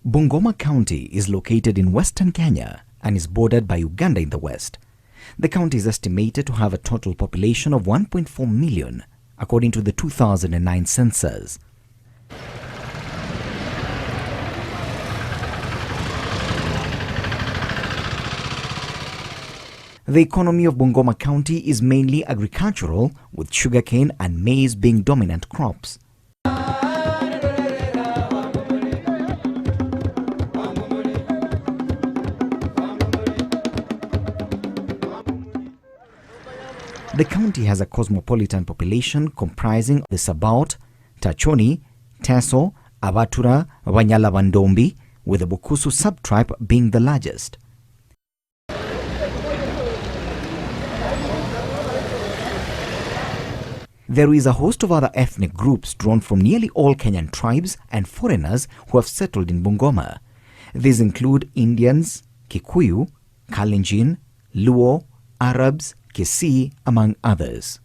Bungoma County is located in western Kenya and is bordered by Uganda in the west. The county is estimated to have a total population of 1.4 million, according to the 2009 census. The economy of Bungoma County is mainly agricultural, with sugarcane and maize being dominant crops. The county has a cosmopolitan population comprising the Sabaot, Tachoni, Teso, Abatura, Banyalabandombi, with the Bukusu subtribe being the largest. There is a host of other ethnic groups drawn from nearly all Kenyan tribes and foreigners who have settled in Bungoma. These include Indians, Kikuyu, Kalenjin, Luo, Arabs, Kisii, among others.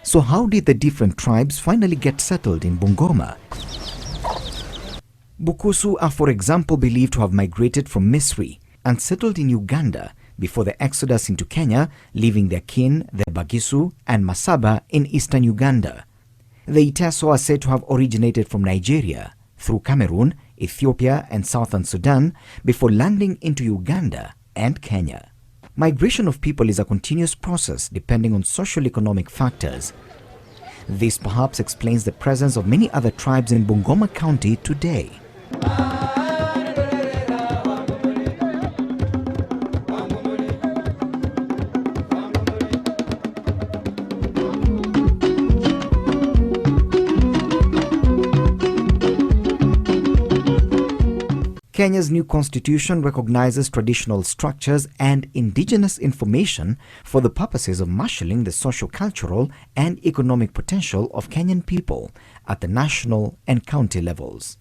So how did the different tribes finally get settled in Bungoma? Bukusu are, for example, believed to have migrated from Misri and settled in Uganda before the exodus into Kenya, leaving their kin, the Bagisu and Masaba, in eastern Uganda. The Iteso are said to have originated from Nigeria, through Cameroon, Ethiopia and southern Sudan, before landing into Uganda and Kenya. Migration of people is a continuous process depending on socio-economic factors. This perhaps explains the presence of many other tribes in Bungoma County today. Kenya's new constitution recognizes traditional structures and indigenous information for the purposes of marshalling the socio-cultural and economic potential of Kenyan people at the national and county levels.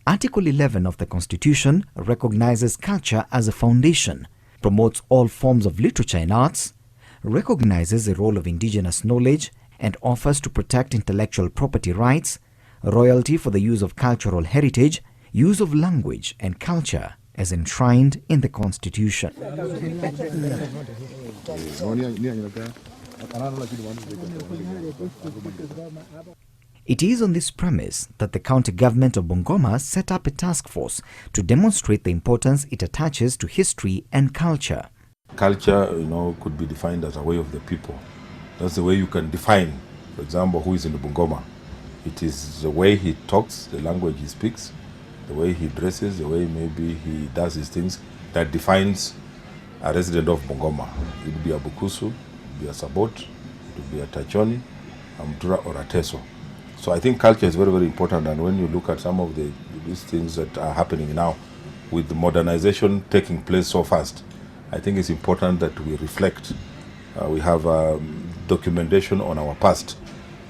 Article 11 of the Constitution recognizes culture as a foundation, promotes all forms of literature and arts, recognizes the role of indigenous knowledge, and offers to protect intellectual property rights, royalty for the use of cultural heritage, use of language and culture as enshrined in the Constitution. It is on this premise that the county government of Bungoma set up a task force to demonstrate the importance it attaches to history and culture. Culture, could be defined as a way of the people. That's the way you can define, for example, who is in Bungoma. It is the way he talks, the language he speaks, the way he dresses, the way maybe he does his things, that defines a resident of Bungoma. It would be a Bukusu, it would be a Sabot, it would be a Tachoni, a Mtura or a Teso. So I think culture is very, very important, and when you look at some of these things that are happening now, with the modernization taking place so fast, I think it's important that we reflect. We have documentation on our past.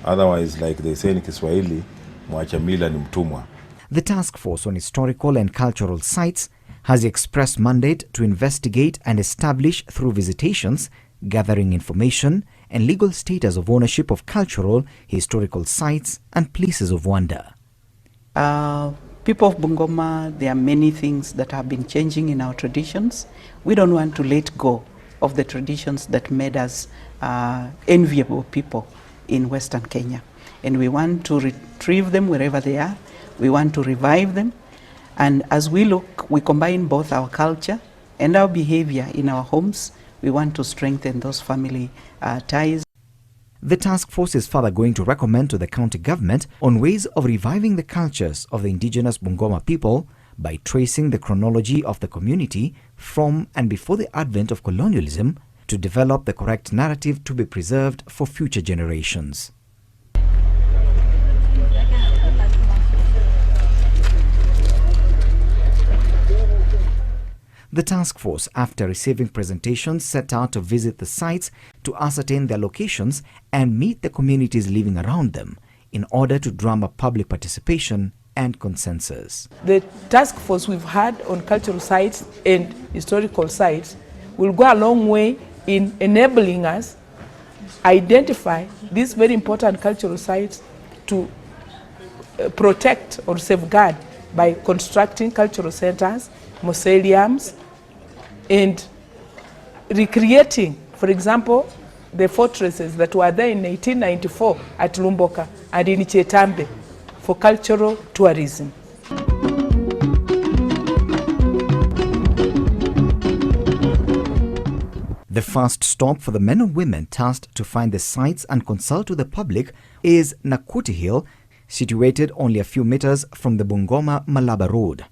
Otherwise, like they say in Kiswahili, mwacha mila ni mtumwa. The Task Force on Historical and Cultural Sites has the express mandate to investigate and establish through visitations, gathering information, and legal status of ownership of cultural, historical sites and places of wonder. People of Bungoma, there are many things that have been changing in our traditions. We don't want to let go of the traditions that made us enviable people in Western Kenya. And we want to retrieve them wherever they are. We want to revive them. And as we look, we combine both our culture and our behavior in our homes. We want to strengthen those family ties. The task force is further going to recommend to the county government on ways of reviving the cultures of the indigenous Bungoma people by tracing the chronology of the community from and before the advent of colonialism to develop the correct narrative to be preserved for future generations. The task force, after receiving presentations, set out to visit the sites to ascertain their locations and meet the communities living around them in order to drum up public participation and consensus. The task force we've had on cultural sites and historical sites will go a long way in enabling us identify these very important cultural sites to protect or safeguard by constructing cultural centers, mausoleums, and recreating, for example, the fortresses that were there in 1894 at Lumboka and in Chetambe for cultural tourism. The first stop for the men and women tasked to find the sites and consult with the public is Nakuti Hill, situated only a few meters from the Bungoma-Malaba Road.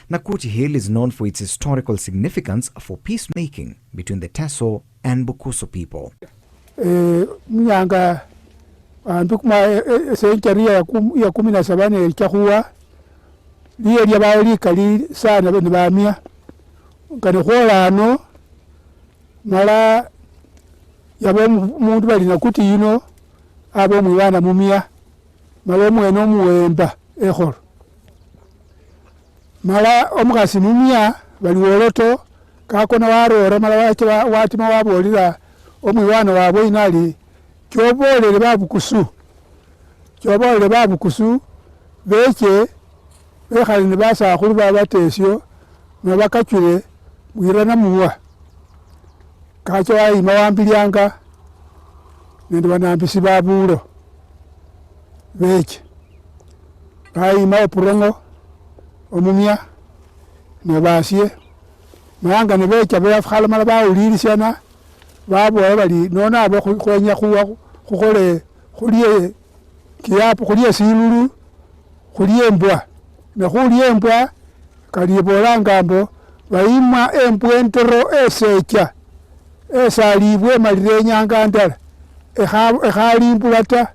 Nakuti Hill is known for its historical significance for peacemaking between the Teso and Bukusu people. Mianga andukuma century ya 17 ikakuwa liye lyabali kali sana bene bamia ngane kholano mala yabo mundu bali Nakuti yino abo mwana mumia mala mwene omuwemba ekhoro mala omukasi mumia bali woloto kakona warora mala watima wabolira omwana wabwe inali kyobolere babukusu beche bekhali ne basakhulu babatesyo nabakachule bwirana muwa kacho ayima wambilianga nende banambisi babulo beche bayima opurongo omumia nebasye mayanga nebecha bafakhala mala bawulilisiana babola bali nona abo khwenya khukhole khuliye kiapo khuliye silulu khuliye embwa nekhuliye embwa kalibola ngambo bayimwa embwa entoro esecha esalibwe malire nyanga ndala ekhalimbula ta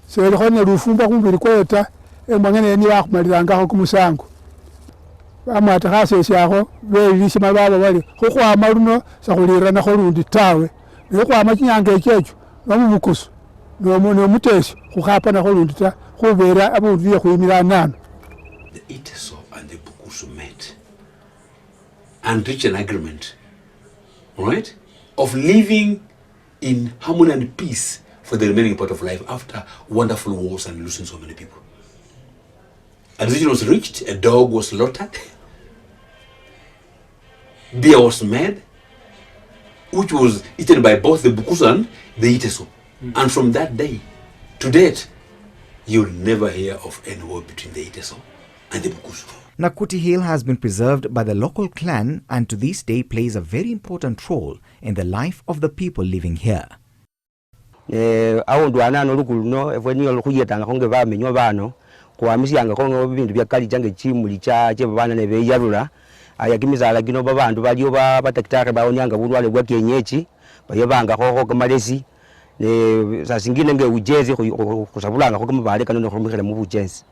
selikho ne lufumba khumbili kweta embwangene ni bakhumalirangakho kumusango bamwata khasesiakho belisima baba bali khukhwama luno sakhuliranakho lundi tawe nekhwama chinyanga echecho nomubukusu nomutesi khukhapanakho lundi ta khubera abundu bye khwimila anano. The Iteso and the Bukusu met and reached an agreement, right, of living in harmony and peace for the remaining part of life after wonderful wars and losing so many people. A decision was reached, a dog was slaughtered, beer was made, which was eaten by both the Bukusu and the Iteso. And from that day to date, you'll never hear of any war between the Iteso and the Bukusu. Nakuti Hill has been preserved by the local clan and to this day plays a very important role in the life of the people living here. Awundu anano lukuluno efweni olukuyetanga konge bamenywa bano kwamisianga konge bintu byakali jange chimuli cha bana ne beyarula ayakimizala gino babandu baliyo batakitaka baonyanga bulwale bwa kienyechi bayebanga koko kamalesi ne sasingine nge ujezi kusabulanga koko mabale kanono khumikhala mu bujezi.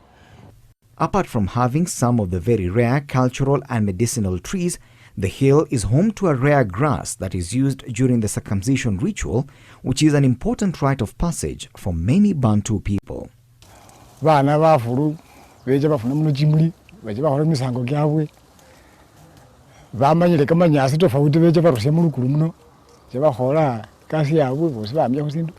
Apart from having some of the very rare cultural and medicinal trees, the hill is home to a rare grass that is used during the circumcision ritual, which is an important rite of passage for many Bantu people. Bana bafuru beje bafuna mu jimuli beje bahora misango gyabwe bamanyire kamanyasi tofauti beje barushe mu lukulu muno chebakhola kasi yabwe bosi bamya khusindu.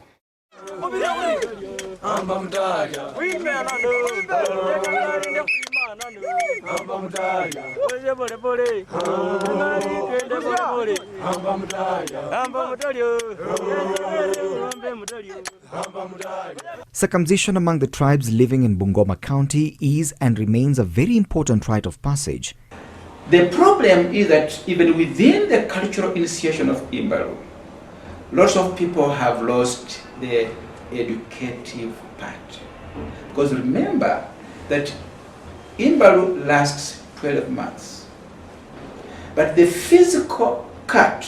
Circumcision among the tribes living in Bungoma County is and remains a very important rite of passage. The problem is that even within the cultural initiation of Imbalu, lots of people have lost the educative part. Because remember that Imbalu lasts 12 months. But the physical cut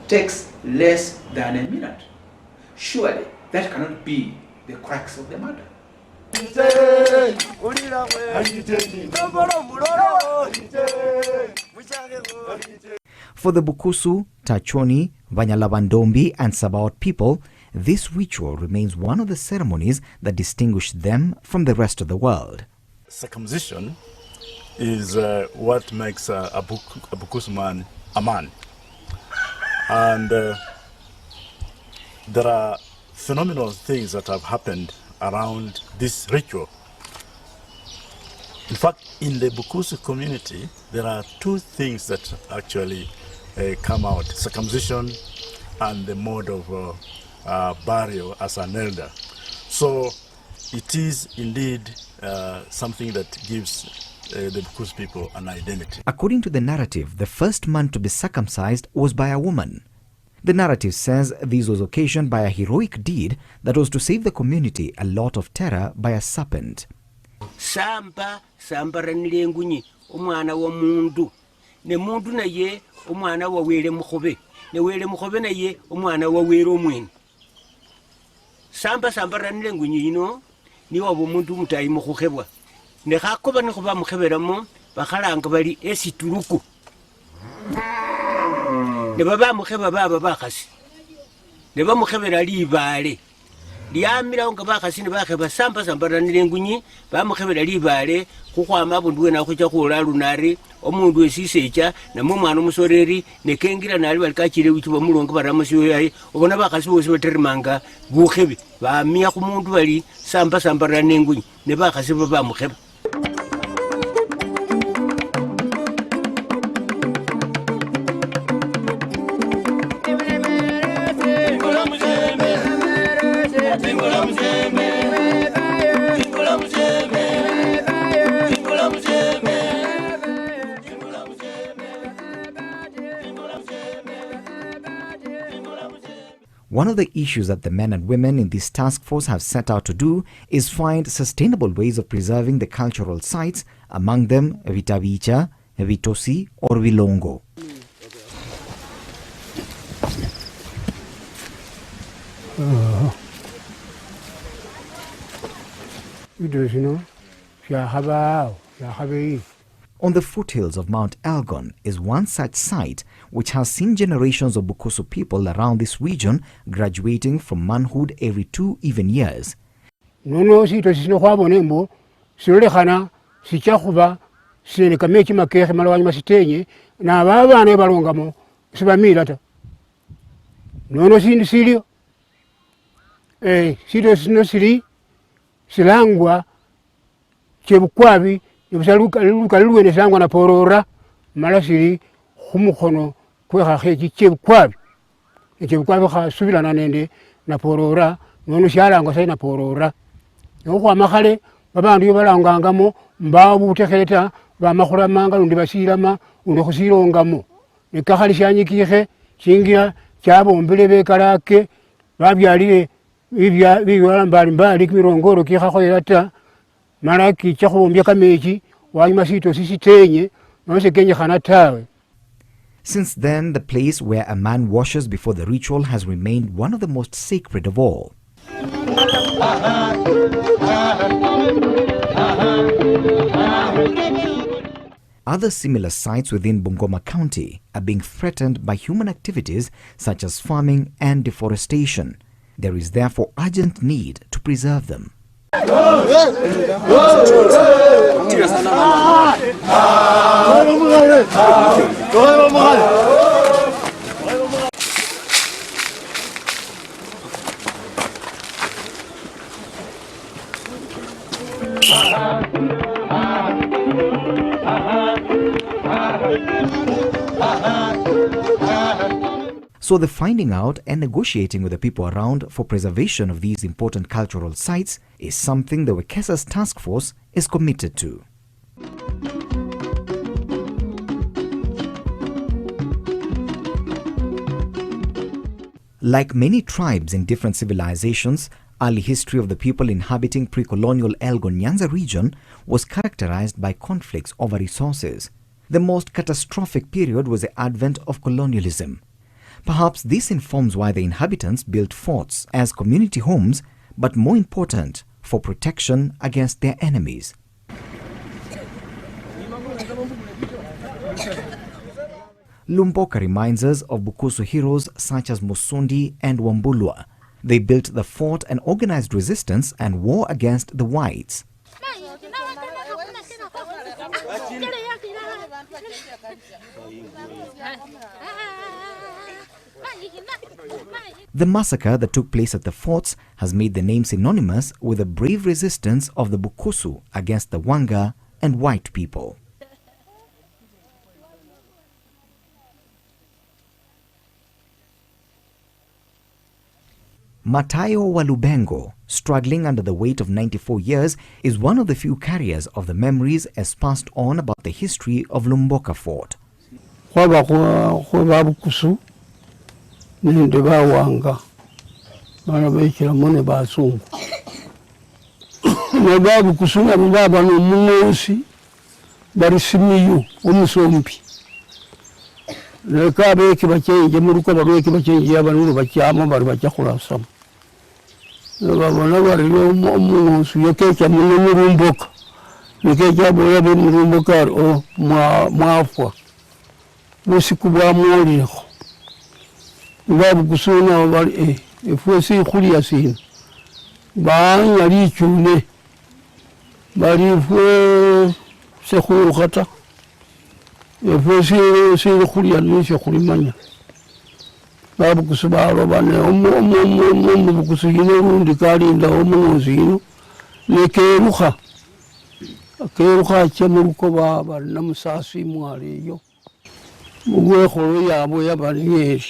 takes less than a minute. Surely that cannot be the crux of the matter. For the Bukusu, Tachoni, Vanyalabandombi and Sabaot people, this ritual remains one of the ceremonies that distinguish them from the rest of the world. Circumcision is what makes a Bukusu man a man. And there are phenomenal things that have happened around this ritual. In fact, in the Bukusu community, there are two things that actually come out: circumcision and the mode of burial as an elder. So it is indeed something that gives the Bukusu people an identity. According to the narrative, the first man to be circumcised was by a woman. The narrative says this was occasioned by a heroic deed that was to save the community a lot of terror by a serpent. Samba sambaranile ngunyi omwana wa mundu ne mundu naye omwana wa wele mukhobe ne wele mukhobe naye omwana wa wele omwene sambaranile ngunyi ino niwo omuntu mutayi mukhukhebwa ne khakoba ne khuba mukheberamo bakhalanga bali esituruku ne baba mukheba baba bakhasi ne bamukhebera libale lyamira nga bakhasi ne bakheba sambaranile ngunyi bamukhebera libale khukhwama abundu wena khucha khwola lunari omundu wesisecha namwe omwana omusoreri nekengira nali bali kachile wichi bamulonga baramusiyo yaye obona bakhasi bose baterimanga bukhebi bamia khumundu bali sambaranile ngunyi ne bakhasi bamukheba. One of the issues that the men and women in this task force have set out to do is find sustainable ways of preserving the cultural sites, among them Vitavicha, Vitosi or Vilongo. On the foothills of Mount Elgon is one such site which has seen generations of Bukusu people around this region graduating from manhood every 2 even years. Nono sito sino khwabone mbo silolekhana sichakhuba senekame chimakekhe malwanyi masitenye na babana balongamo sibamira ta. Nono sindu silio sito sino sili silangwa chebukwabi luka luwene sangwa na porora mala sili khumukhono kwekhakhe chebukwabi khasubilana nende na porora nono shalangwa sai na porora nokhwama khale babandu balangangamo mbawo butekheleta bamakhulamanga lundi basilama lundi khusilongamo nekakhali shanyikikhe shingira chabombele bekalake babyalile bibyola mbalimbali kimirongoro kikhakholela ta mala kicha khubombya kamechi wanyuma sito sisitenye nose kenyekhana tawe. Since then, the place where a man washes before the ritual has remained one of the most sacred of all. Other similar sites within Bungoma County are being threatened by human activities such as farming and deforestation. There is therefore urgent need to preserve them. So the finding out and negotiating with the people around for preservation of these important cultural sites is something the Wekesa's task force is committed to. Like many tribes in different civilizations, early history of the people inhabiting pre-colonial Elgon Nyanza region was characterized by conflicts over resources. The most catastrophic period was the advent of colonialism. Perhaps this informs why the inhabitants built forts as community homes, but more important, for protection against their enemies. Lumboka reminds us of Bukusu heroes such as Musundi and Wambulwa. They built the fort and organized resistance and war against the whites. The massacre that took place at the forts has made the name synonymous with the brave resistance of the Bukusu against the Wanga and white people. Matayo Walubengo, struggling under the weight of 94 years, is one of the few carriers of the memories as passed on about the history of Lumboka Fort. Nende bawanga bana bekira mone basungu ne babu kusuna baba no munsi bari simiyu omusompi ne kabe kibacyenje muruko bari kibacyenje abantu bacyama bari bacyakura sama ne babona bari omunsi yokecha murumboka yokecha boya be murumboka o mwafwa musikubwa mwoleko babu kusuna bali efuesi khulia sina banya lichune bali fwe sekhuru khata efuesi khulia nisho khulimanya babu kusubalo bane omu kusuyine rundi kalinda omunozino nekeruha chemuruko baba namusasi mwaliyo mugwe kholo yabo yabali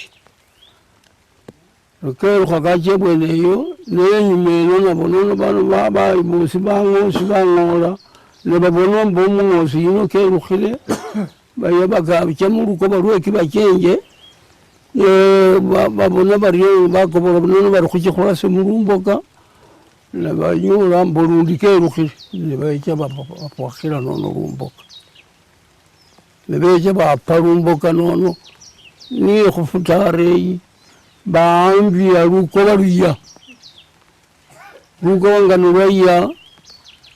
Keruha kache bweneyo nenyumeno nabono bano baba ibusi bangola ne babono mbomungosi yino keruhile bayabaga bichamuruko barwe kibacyenje babona bariyo bakobola bono bari kuchikhulase murumboka ne banyura mborundi keruhile ne bacha bapakhira nono rumboka ne bacha baparumboka nono ni khufutareyi baambia rukoba ruya rukonga nuya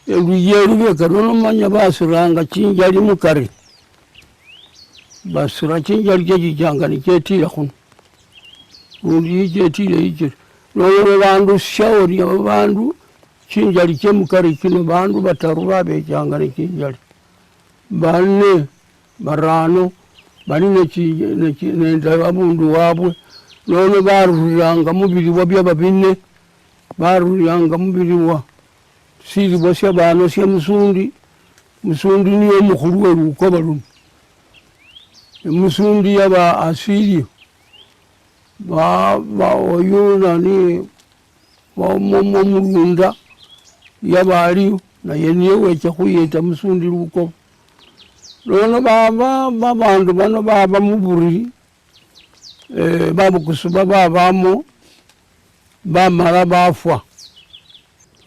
ruye rubeka nono manya basiranga chinjali mukari basira chinjali kijanga ni chetira kuno rundi chetira ichi nono bandu shauri abandu chinjali chemukari kino bandu bataru babe changa ni chinjali bane barano bali ne abundu wabwe nono baruranga mubiri wa byaba binne baruranga mubiri wa siri bosya bano sya musundi niyo mukhulu we rukoba luno musundi yaba asiri ba oyuna ni mumunda yaba ali na yeniye wecha khuyeta musundi rukoba nono bandu bano baba muburi babu kusuba babamo bamara bafwa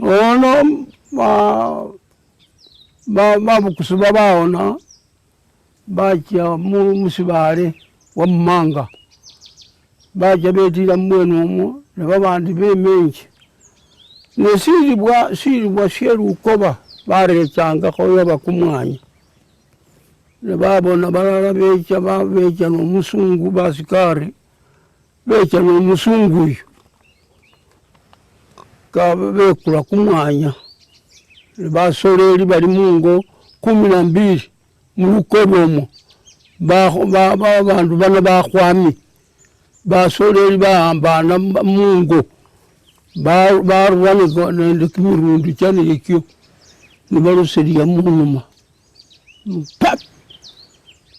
ono babu kusuba baona bacha musibale wa mmanga bacha betira mbwenu umwo ne babandi bemenje ne siribwa sheru koba barechanga khoyo bakumwanya ne babona balala becha no musungu basikari becha no musungu uyu bekula kumwanya ne basoleli bali mungo 12 murukobomo bandu bana bakhwami basoleli bahambana mungo barwane nende kimirundi chane yekyo nibalusiria munuma pap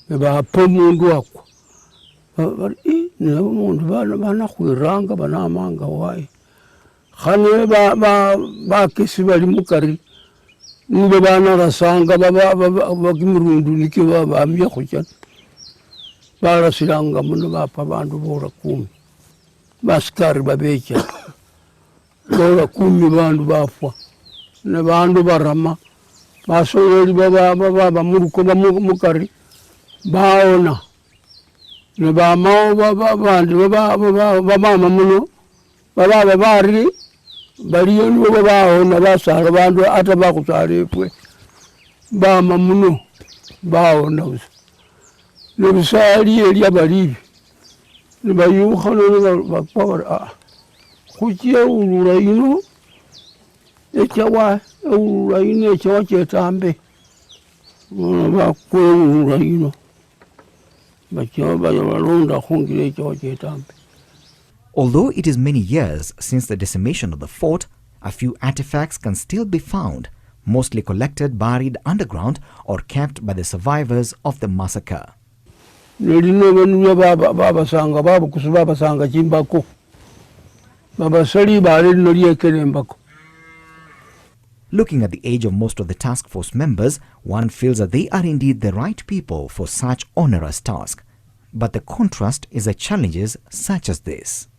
nebapa omundu akwa mundu banakhwiranga banamanga wayi khane bakesi bali mukari nibo banarasanga bakimirundu nikyo bamya khuchana barasiranga muno bapa bandu bora 10 basikari babecha bora 10 bandu bafwa ne bandu barama basoyeli baba muruko mukari baona ne bamao babandi bamama muno baba bari baliyo nibo baona basala bandu ata bakusalefwe bama muno baona busa nebisali eli abalibi nebayukha bakora khucheulula ino echawa eulula ino echawa chetambe bakweulula ino balonda khungira echawa chetambe. Although it is many years since the decimation of the fort, a few artifacts can still be found, mostly collected buried underground or kept by the survivors of the massacre. Looking at the age of most of the task force members, one feels that they are indeed the right people for such onerous task. But the contrast is that challenges such as this.